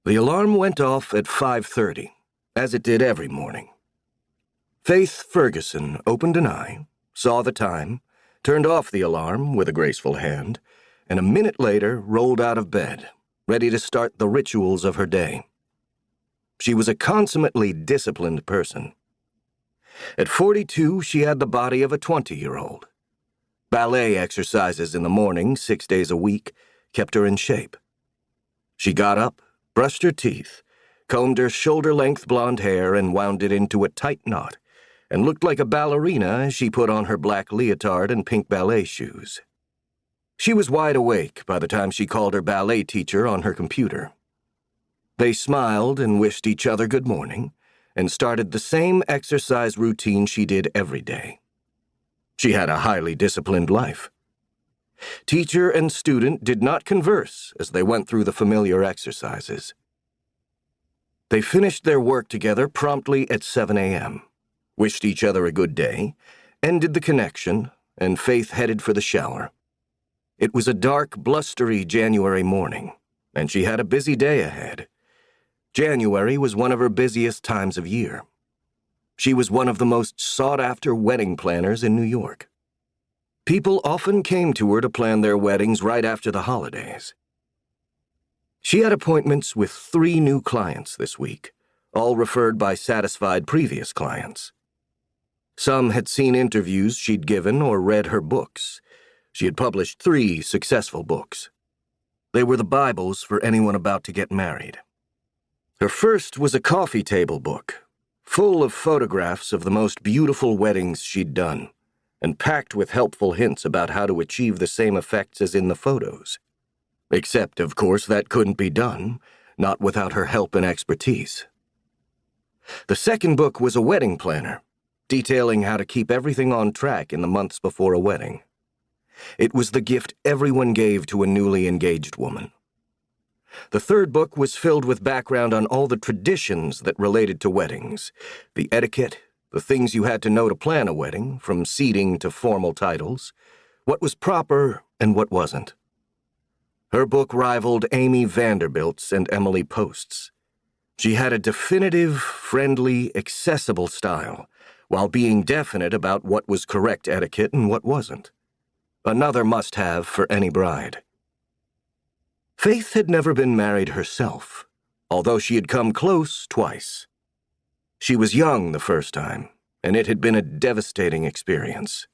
The alarm went off at 5:30, as it did every morning. Faith Ferguson opened an eye, saw the time, turned off the alarm with a graceful hand, and a minute later rolled out of bed, ready to start the rituals of her day. She was a consummately disciplined person. At 42, she had the body of a 20-year-old. Ballet exercises in the morning, 6 days a week, kept her in shape. She got up, brushed her teeth, combed her shoulder-length blonde hair and wound it into a tight knot, and looked like a ballerina as she put on her black leotard and pink ballet shoes. She was wide awake by the time she called her ballet teacher on her computer. They smiled and wished each other good morning, and started the same exercise routine she did every day. She had a highly disciplined life. Teacher and student did not converse as they went through the familiar exercises. They finished their work together promptly at 7 a.m., wished each other a good day, ended the connection, and Faith headed for the shower. It was a dark, blustery January morning, and she had a busy day ahead. January was one of her busiest times of year. She was one of the most sought-after wedding planners in New York. People often came to her to plan their weddings right after the holidays. She had appointments with 3 new clients this week, all referred by satisfied previous clients. Some had seen interviews she'd given or read her books. She had published 3 successful books. They were the Bibles for anyone about to get married. Her first was a coffee table book, full of photographs of the most beautiful weddings she'd done, and packed with helpful hints about how to achieve the same effects as in the photos. Except, of course, that couldn't be done, not without her help and expertise. The second book was a wedding planner, detailing how to keep everything on track in the months before a wedding. It was the gift everyone gave to a newly engaged woman. The third book was filled with background on all the traditions that related to weddings, the etiquette, the things you had to know to plan a wedding, from seating to formal titles, what was proper and what wasn't. Her book rivaled Amy Vanderbilt's and Emily Post's. She had a definitive, friendly, accessible style, while being definite about what was correct etiquette and what wasn't. Another must-have for any bride. Faith had never been married herself, although she had come close twice. She was young the first time, and it had been a devastating experience.